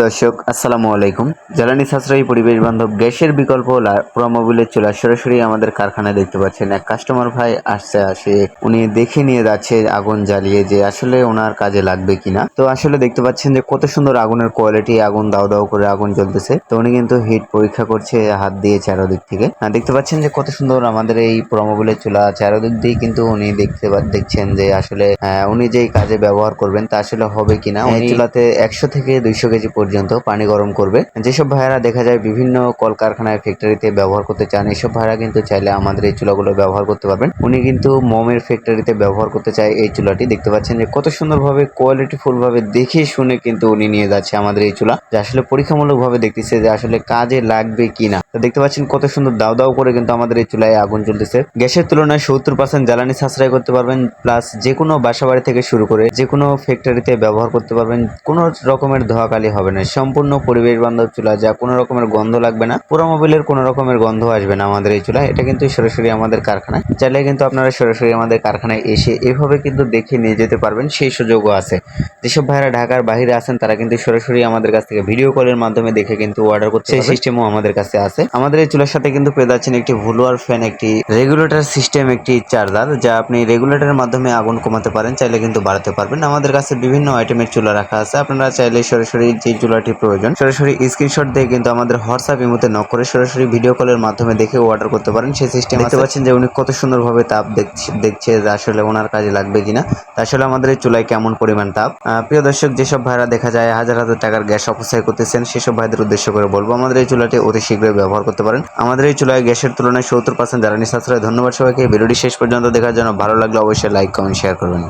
দর্শক আসসালামু আলাইকুম। জ্বালানি সাশ্রয়ী পরিবেশ বান্ধব গ্যাসের বিকল্প প্রমোবিলের চুলা সরাসরি আমাদের কারখানায় দেখতে পাচ্ছেন। এক কাস্টমার ভাই আসে উনি দেখে নিয়ে যাচ্ছে আগুন জ্বালিয়ে যে আসলে ওনার কাজে লাগবে কিনা। তো আসলে দেখতে পাচ্ছেন যে কত সুন্দর আগুনের কোয়ালিটি, আগুন দাও দাও করে আগুন জ্বলতেছে। তো উনি কিন্তু হিট পরীক্ষা করছে হাত দিয়ে চারোদিক থেকে। দেখতে পাচ্ছেন যে কত সুন্দর আমাদের এই প্রমোবিলের চুলা, চারোদিক দিয়ে কিন্তু উনি দেখছেন যে আসলে উনি যেই কাজে ব্যবহার করবেন তা আসলে হবে কিনা। এই চুলাতে 100 থেকে 200 কেজি পর্যন্ত পানি গরম করবে। যেসব ভাইয়েরা দেখা যায় বিভিন্ন কলকারখানায় ফ্যাক্টরিতে ব্যবহার করতে চান, এসব ভাইয়েরা কিন্তু চাইলে আমাদের এই চুলাগুলো ব্যবহার করতে পারবেন। উনি কিন্তু মোমের ফ্যাক্টরিতে ব্যবহার করতে চায় এই চুলাটি। দেখতে পাচ্ছেন যে কত সুন্দরভাবে কোয়ালিটিফুল ভাবে দেখে শুনে কিন্তু উনি নিয়ে যাচ্ছে আমাদের এই চুলা, যে আসলে পরীক্ষামূলক ভাবে দেখতেছে যে আসলে কাজে লাগবে কিনা। তো দেখতে পাচ্ছেন কত সুন্দর দাও দাও করে কিন্তু আমাদের এই চুলায় আগুন জ্বলতেছে। গ্যাসের তুলনায় 70% জ্বালানি সাশ্রয় করতে পারবেন, প্লাস যে কোনো বাসাবাড়ি থেকে শুরু করে যে কোনো ফ্যাক্টরিতে ব্যবহার করতে পারবেন। কোনো রকমের ধোঁয়াকালি হবে না, সম্পূর্ণ পরিবেশ বান্ধব চুলা, যা কোনো রকমের গন্ধ লাগবে না, পুরো মোবিলের কোনো রকমের গন্ধ আসবে না আমাদের এই চুলা। এটা কিন্তু সরাসরি আমাদের কারখানায়, চাইলে কিন্তু আপনারা সরাসরি আমাদের কারখানায় এসে এভাবে কিন্তু দেখে নিয়ে যেতে পারবেন, সেই সুযোগও আছে। যেসব ভাইরা ঢাকার বাইরে আছেন তারা কিন্তু সরাসরি আমাদের কাছ থেকে ভিডিও কলের মাধ্যমে দেখে কিন্তু অর্ডার করতে পারবেন, সেই সিস্টেমও আমাদের কাছে আছে। আমাদের এই চুলার সাথে কিন্তু পেয়ে যাচ্ছেন একটি ভুলুয়ার ফ্যান, একটি রেগুলেটর সিস্টেম, একটি চার্জার, যা আপনি রেগুলেটরের মাধ্যমে আগুন কমাতে পারেন, চাইলে কিন্তু বাড়াতে পারবেন। আমাদের কাছে বিভিন্ন আইটেমের চুলা রাখা আছে, আপনারা চাইলে সরাসরি যে চুলাটি প্রয়োজন সরাসরি স্ক্রিনশট দিয়ে কিন্তু আমাদের হোয়াটসঅ্যাপ ইমোতে নক করে সরাসরি ভিডিও কলের মাধ্যমে দেখে অর্ডার করতে পারেন, সেই সিস্টেম দেখতে পাচ্ছেন যে উনি কত সুন্দরভাবে তাপ দেখছে যে আসলে ওনার কাজে লাগবে কিনা। আসলে আমাদের এই চুলায় কেমন পরিমাণ তাপ। প্রিয় দর্শক, যেসব ভাইরা দেখা যায় হাজার হাজার টাকার গ্যাস অপচয় করতেছেন, সেসব ভাইদের উদ্দেশ্য করে বলবো আমাদের এই চুলাটি অতি শীঘ্রই ব্যবহার করতে পারেন। আমাদের এই চুলায় গ্যাসের তুলনায় 70% জ্বালানি সাশ্রয়। ধন্যবাদ সবাইকে ভিডিওটি শেষ পর্যন্ত দেখার জন্য। ভালো লাগলে অবশ্যই লাইক, কমেন্ট, শেয়ার করবেন।